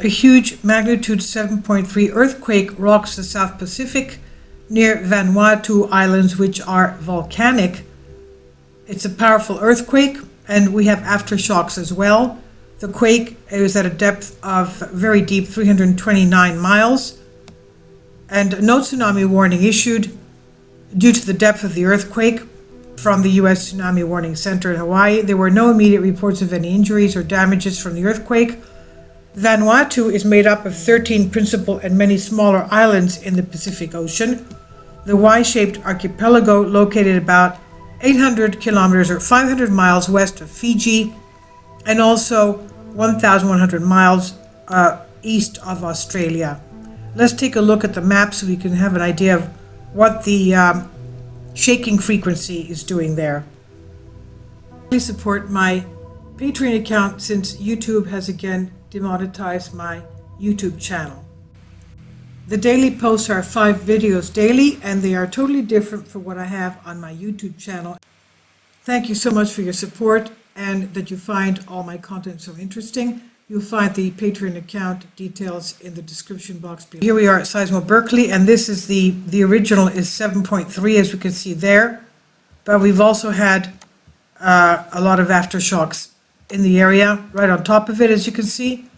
A huge magnitude 7.3 earthquake rocks the South Pacific near Vanuatu Islands, which are volcanic. It's a powerful earthquake, and we have aftershocks as well. The quake is at a depth of very deep, 329 miles, and no tsunami warning issued due to the depth of the earthquake from the U.S. Tsunami Warning Center in Hawaii. There were no immediate reports of any injuries or damages from the earthquake. Vanuatu is made up of 13 principal and many smaller islands in the Pacific Ocean. The Y-shaped archipelago, located about 800 kilometers or 500 miles west of Fiji, and also 1,100 miles east of Australia. Let's take a look at the map so we can have an idea of what the shaking frequency is doing there. Please support my Patreon account since YouTube has again demonetized my YouTube channel. The daily posts are 5 videos daily, and they are totally different from what I have on my YouTube channel. Thank you so much for your support and that you find all my content so interesting. You'll find the Patreon account details in the description box below. Here we are at Seismo Berkeley, and this is the original is 7.3, as we can see there. But we've also had a lot of aftershocks in the area right on top of it, as you can see.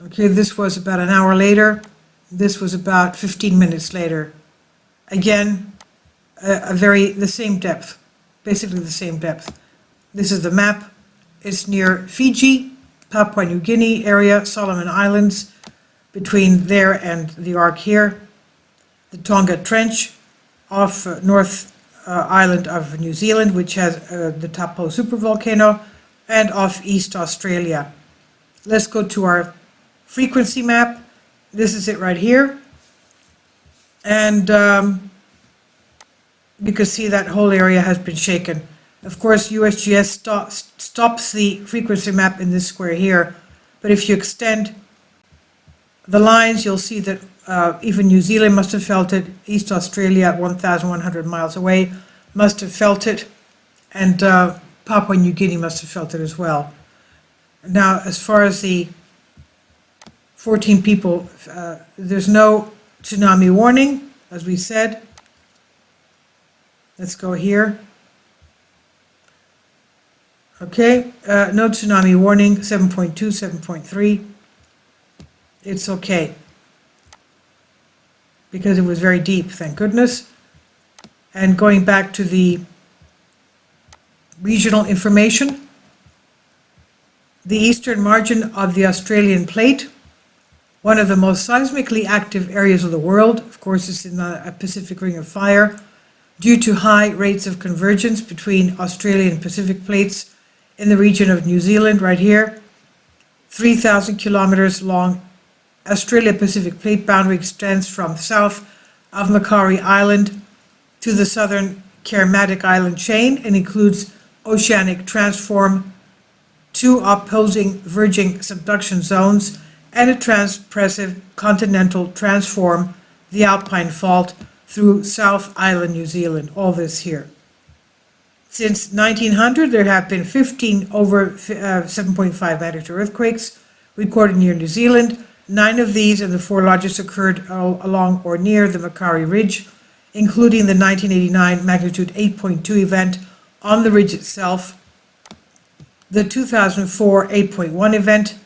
Okay, this was about an hour later. This was about 15 minutes later. Again, the same depth, basically the same depth. This is the map. It's near Fiji, Papua New Guinea area, Solomon Islands, between there and the arc here. The Tonga Trench off North Island of New Zealand, which has the Taupo supervolcano, and off East Australia. Let's go to our frequency map. This is it right here. And you can see that whole area has been shaken. Of course, USGS stops the frequency map in this square here, but if you extend the lines, you'll see that even New Zealand must have felt it, East Australia at 1,100 miles away must have felt it, and Papua New Guinea must have felt it as well. Now, as far as the 14 people, there's no tsunami warning, as we said. Let's go here. Okay, no tsunami warning, 7.2, 7.3. It's okay, because it was very deep, thank goodness. And going back to the regional information, the eastern margin of the Australian plate, one of the most seismically active areas of the world, of course, is in the Pacific Ring of Fire, due to high rates of convergence between Australian and Pacific plates in the region of New Zealand, right here. 3,000 kilometers long Australia-Pacific plate boundary extends from south of Macquarie Island to the southern Kermadec Island chain and includes oceanic transform, 2 opposing verging subduction zones, and a transpressive continental transform, the Alpine Fault, through South Island, New Zealand, all this here. Since 1900, there have been 15 over 7.5 magnitude earthquakes recorded near New Zealand. 9 of these, and the 4 largest, occurred along or near the Macquarie Ridge, including the 1989 magnitude 8.2 event on the ridge itself, the 2004 8.1 event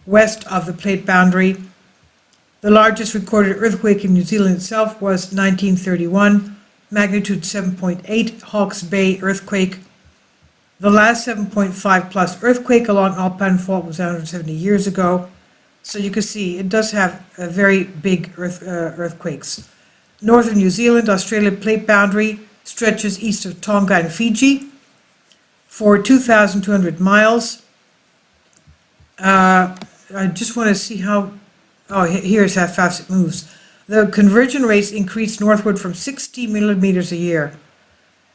west of the plate boundary. The largest recorded earthquake in New Zealand itself was 1931, magnitude 7.8 Hawke's Bay earthquake. The last 7.5 plus earthquake along Alpine Fault was 170 years ago. So you can see it does have a very big earthquakes. North of New Zealand, Australia plate boundary stretches east of Tonga and Fiji for 2,200 miles. I just want to see how, here's how fast it moves. The conversion rates increase northward from 60 millimeters a year.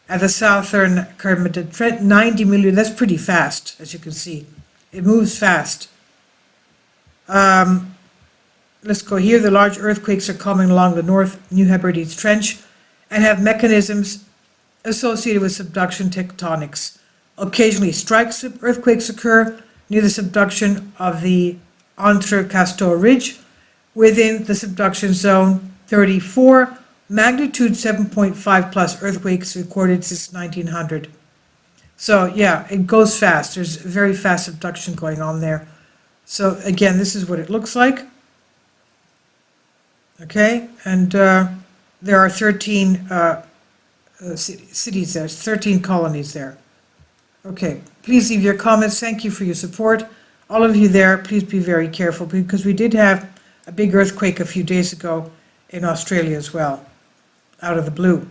At the southern Kermadec Trench, 90 millimeters, that's pretty fast, as you can see. It moves fast. Let's go here. The large earthquakes are coming along the North New Hebrides Trench and have mechanisms associated with subduction tectonics. Occasionally strike earthquakes occur near the subduction of the Entre Castor Ridge within the subduction zone 34, magnitude 7.5 plus earthquakes recorded since 1900. So yeah, it goes fast. There's very fast subduction going on there. So again, this is what it looks like. Okay, and there are 13 cities there, 13 colonies there. Okay, please leave your comments. Thank you for your support. All of you there, please be very careful because we did have a big earthquake a few days ago in Australia as well, out of the blue.